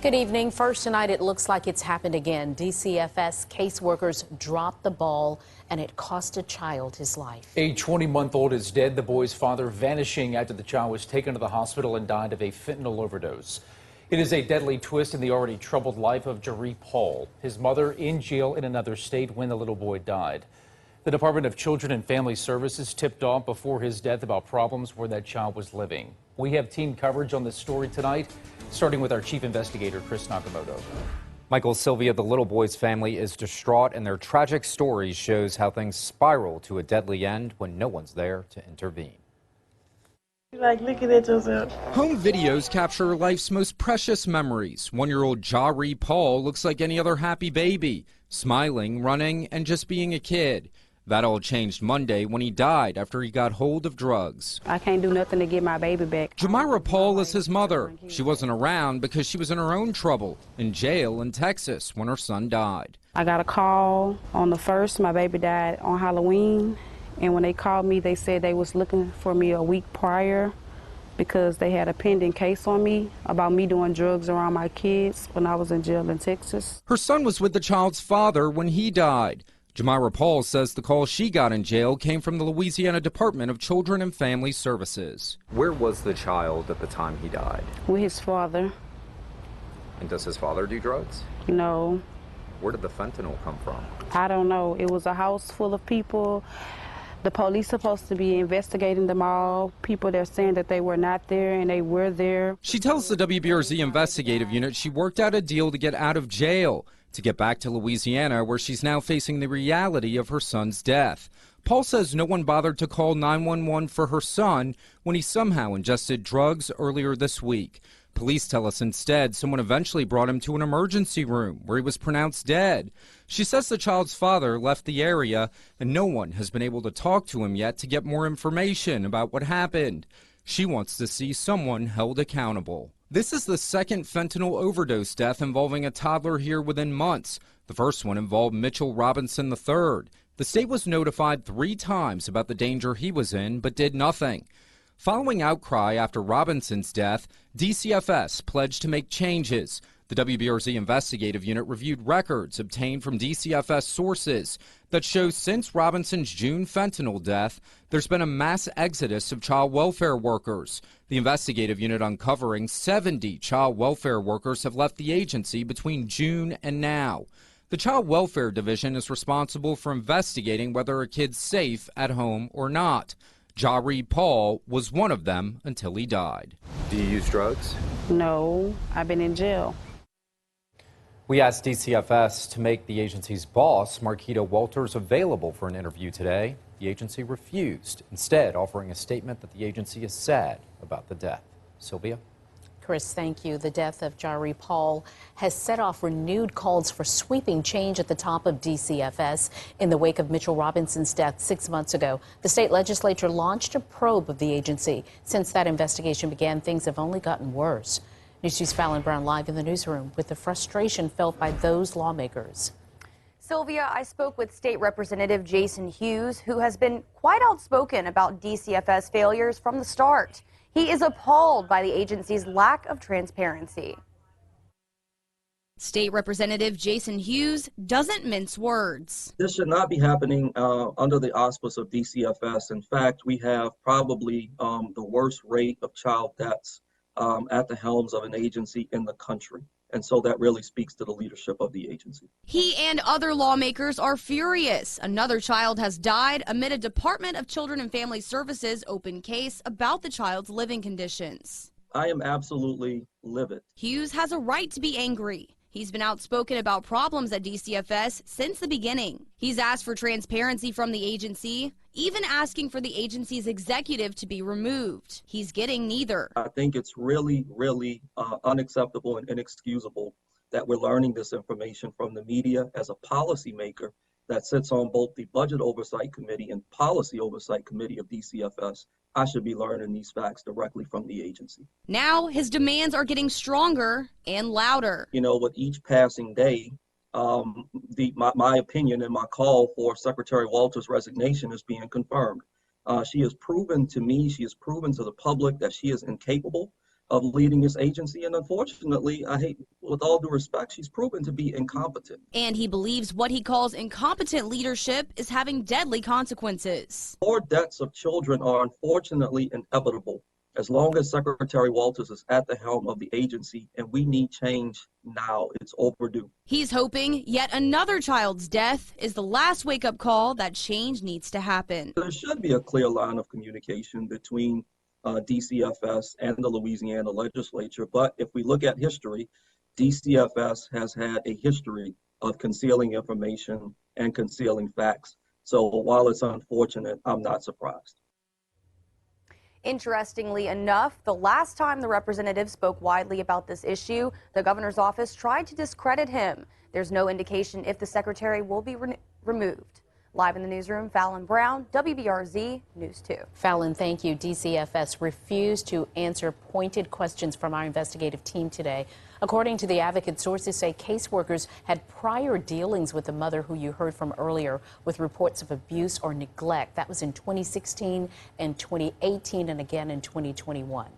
Good evening. First tonight, it looks like it's happened again. DCFS caseworkers dropped the ball, and it cost a child his life. A 20-month-old is dead. The boy's father vanishing after the child was taken to the hospital and died of a fentanyl overdose. It is a deadly twist in the already troubled life of Jaree Paul. His mother in jail in another state when the little boy died. The Department of Children and Family Services tipped off before his death about problems where that child was living. We have team coverage on this story tonight, starting with our chief investigator, Chris Nakamoto. Michael, Sylvia, the little boy's family is distraught, and their tragic story shows how things spiral to a deadly end when no one's there to intervene. Like looking at yourself. Home videos capture life's most precious memories. 1-year-old Jaree Paul looks like any other happy baby, smiling, running, and just being a kid. That all changed Monday when he died after he got hold of drugs. I can't do nothing to get my baby back. Jamira Paul is his mother. She wasn't around because she was in her own trouble, in jail in Texas when her son died. I got a call on the 1st. My baby died on Halloween. And when they called me, they said they was looking for me a week prior because they had a pending case on me about me doing drugs around my kids when I was in jail in Texas. Her son was with the child's father when he died. Jamira Paul says the call she got in jail came from the Louisiana Department of Children and Family Services. Where was the child at the time he died? With his father. And does his father do drugs? No. Where did the fentanyl come from? I don't know. It was a house full of people. The police supposed to be investigating them all. People, they're saying that they were not there and they were there. She tells the WBRZ investigative unit she worked out a deal to get out of jail, to get back to Louisiana, where she's now facing the reality of her son's death. Paul says no one bothered to call 911 for her son when he somehow ingested drugs earlier this week. Police tell us instead someone eventually brought him to an emergency room where he was pronounced dead. She says the child's father left the area and no one has been able to talk to him yet to get more information about what happened. She wants to see someone held accountable. This is the second fentanyl overdose death involving a toddler here within months. The first one involved Mitchell Robinson III. The state was notified 3 times about the danger he was in, but did nothing. Following outcry after Robinson's death, DCFS pledged to make changes. The WBRZ investigative unit reviewed records obtained from DCFS sources that show since Robinson's June fentanyl death, there's been a mass exodus of child welfare workers. The investigative unit uncovering 70 child welfare workers have left the agency between June and now. The Child Welfare Division is responsible for investigating whether a kid's safe at home or not. Jaree Paul was one of them until he died. Do you use drugs? No, I've been in jail. We asked DCFS to make the agency's boss, Marquita Walters, available for an interview today. The agency refused, instead offering a statement that the agency is sad about the death. Sylvia? Chris, thank you. The death of Jaree Paul has set off renewed calls for sweeping change at the top of DCFS in the wake of Mitchell Robinson's death 6 months ago. The state legislature launched a probe of the agency. Since that investigation began, things have only gotten worse. News 2's Fallon Brown live in the newsroom with the frustration felt by those lawmakers. Sylvia, I spoke with State Representative Jason Hughes, who has been quite outspoken about DCFS failures from the start. He is appalled by the agency's lack of transparency. State Representative Jason Hughes doesn't mince words. This should not be happening under the auspice of DCFS. In fact, we have probably the worst rate of child deaths at the helms of an agency in the country. And so that really speaks to the leadership of the agency. He and other lawmakers are furious. Another child has died amid a Department of Children and Family Services open case about the child's living conditions. I am absolutely livid. Hughes has a right to be angry. He's been outspoken about problems at DCFS since the beginning. He's asked for transparency from the agency, even asking for the agency's executive to be removed. He's getting neither. I think it's really unacceptable and inexcusable that we're learning this information from the media. As a policymaker that sits on both the Budget Oversight Committee and Policy Oversight Committee of DCFS, I should be learning these facts directly from the agency. Now his demands are getting stronger and louder. You know, with each passing day, my opinion and my call for Secretary Walters' resignation is being confirmed. She has proven to me, she has proven to the public that she is incapable of leading this agency. And unfortunately, I hate with all due respect, she's proven to be incompetent. And he believes what he calls incompetent leadership is having deadly consequences. More deaths of children are unfortunately inevitable as long as Secretary Walters is at the helm of the agency, and we need change now. It's overdue. He's hoping yet another child's death is the last wake-up call that change needs to happen. There should be a clear line of communication between DCFS and the Louisiana legislature, but if we look at history, DCFS has had a history of concealing information and concealing facts. So while it's unfortunate, I'm not surprised. Interestingly enough, the last time the representative spoke widely about this issue, the governor's office tried to discredit him. There's no indication if the secretary will be removed. Live in the newsroom, Fallon Brown, WBRZ News 2. Fallon, thank you. DCFS refused to answer pointed questions from our investigative team today. According to the advocate, sources say caseworkers had prior dealings with the mother who you heard from earlier with reports of abuse or neglect. That was in 2016 and 2018 and again in 2021.